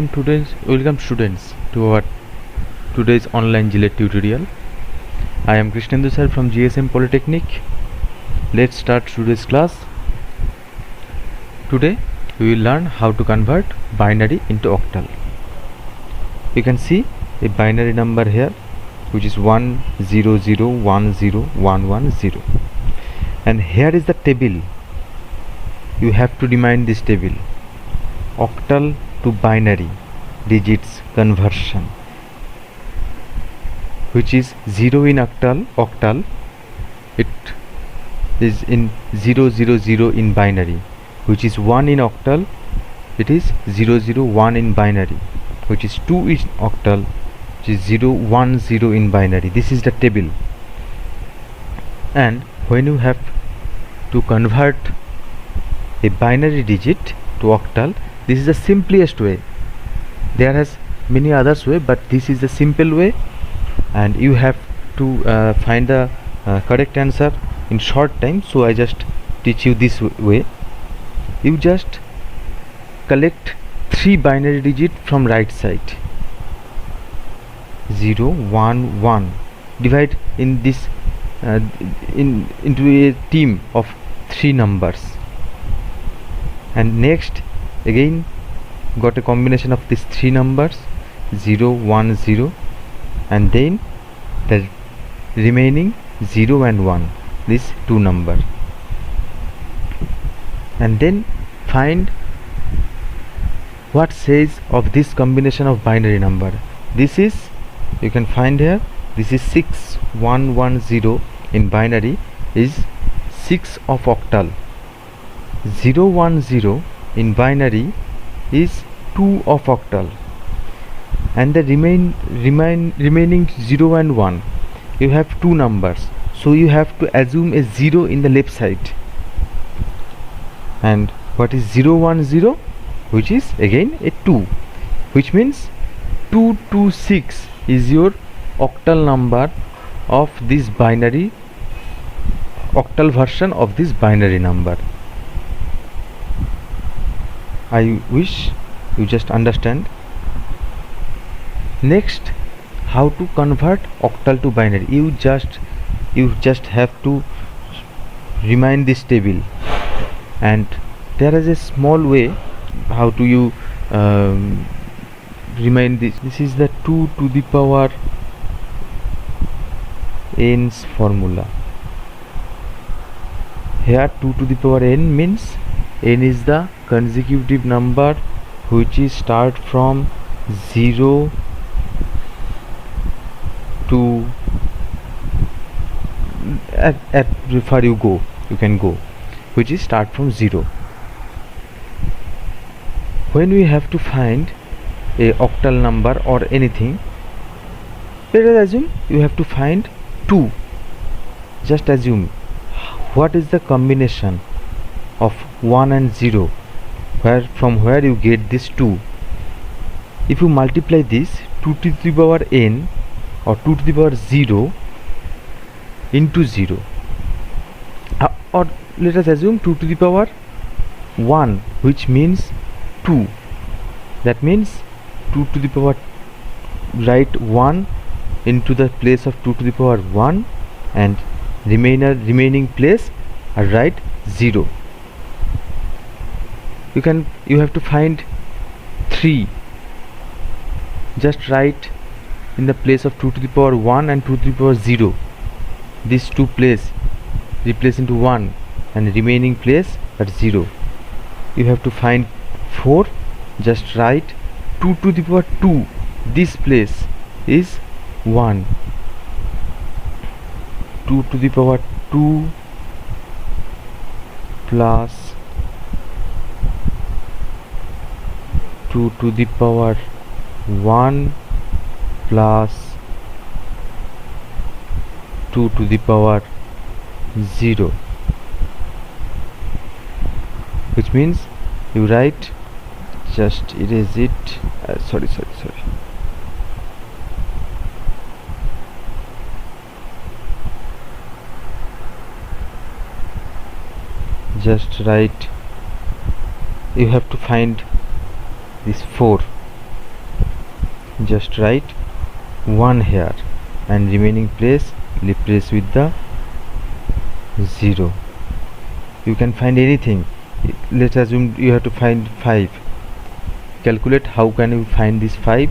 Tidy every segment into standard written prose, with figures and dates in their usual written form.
welcome students to our today's online GLED tutorial. I am Krishnendu sir from GSM Polytechnic. Let's start today's class. Today we will learn how to convert binary into octal. You can see a binary number here which is 100101110, and here is the table. You have to remind this table: octal to binary digits conversion, which is 0 in octal, it is in 000 in binary, which is 1 in octal, it is 001 in binary, which is 2 in octal, which is 010 in binary. This is the table. And when you have to convert a binary digit to octal, this is the simplest way. There has many others way, but this is the simple way, and you have to find the correct answer in short time. So I just teach you this way. You just collect 3 binary digit from right side, 0 1 1, divide in this into a team of 3 numbers, and next again got a combination of these 3 numbers 0 1 0, and then the remaining 0 and 1, these 2 numbers, and then find what says of this combination of binary number. This is, you can find here, this is 6110 in binary is 6 of octal, 010 in binary is 2 of octal, and the remaining 0 and 1, you have 2 numbers, so you have to assume a 0 in the left side. And what is 010, which is again a 2, which means 226 is your octal number of this binary, octal version of this binary number. I wish you just understand. Next, how to convert octal to binary. You just have to remind this table, and there is a small way how to you remind this. This is the 2 to the power n's formula. Here 2 to the power n means n is the consecutive number which is start from 0 to at far you can go, which is start from 0. When we have to find a octal number or anything, let us assume you have to find 2. Just assume what is the combination of 1 and 0, from where you get this 2. If you multiply this 2 to the power n or 2 to the power 0 into 0, or let us assume 2 to the power 1, which means 2. That means 2 to the power, write 1 into the place of 2 to the power 1, and remaining place write 0. You have to find 3. Just write in the place of 2 to the power 1 and 2 to the power 0, these 2 place replace into 1, and remaining place at 0. You have to find 4. Just write 2 to the power 2, this place is 1, 2 to the power 2 plus 2 to the power 1 plus 2 to the power 0, which means you write, just erase it, sorry, just write, you have to find this 4, just write 1 here, and remaining place replace with the 0. You can find anything. Let's assume you have to find 5. Calculate how can you find this 5.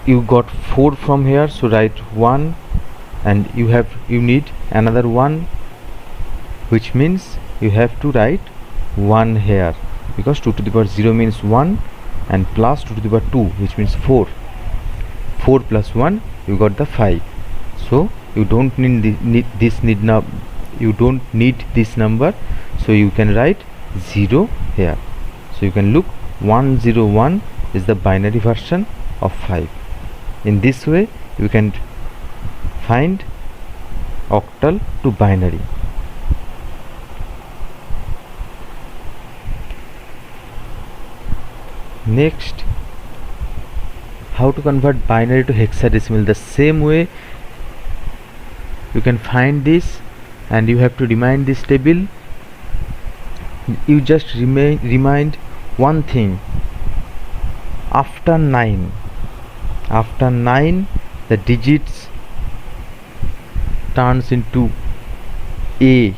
You got 4 from here, so write 1, and you need another 1, which means you have to write 1 here, because 2 to the power 0 means 1, and plus 2 to the power 2, which means 4. 4 plus 1, you got the 5. So you don't need this number, so you can write 0 here. So you can look 101 is the binary version of 5. In this way you can find octal to binary. Next, how to convert binary to hexadecimal. The same way you can find this, and you have to remind this table. You just remind one thing: after 9 the digits turns into A,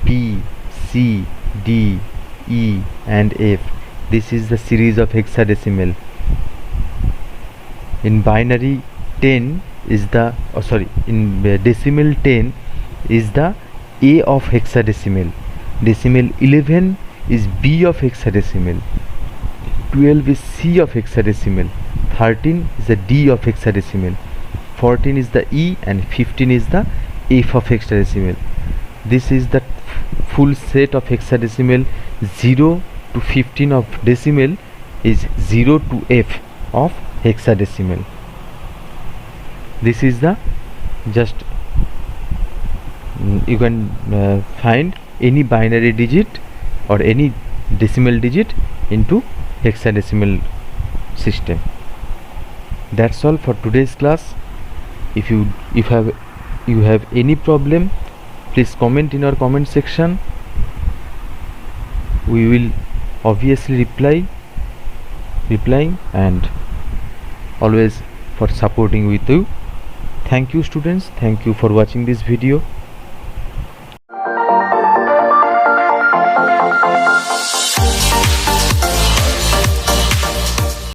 B, C, D, E and F. This is the series of hexadecimal. In binary 10 is the in decimal 10 is the A of hexadecimal. Decimal 11 is B of hexadecimal. 12 is C of hexadecimal. 13 is the D of hexadecimal. 14 is the E, and 15 is the F of hexadecimal. This is the full set of hexadecimal. 0 to 15 of decimal is 0 to F of hexadecimal. This is the you can find any binary digit or any decimal digit into hexadecimal system. That's all for today's class. If you have any problem, please comment in our comment section. We will obviously replying and always for supporting with you. Thank you students, thank you for watching this video.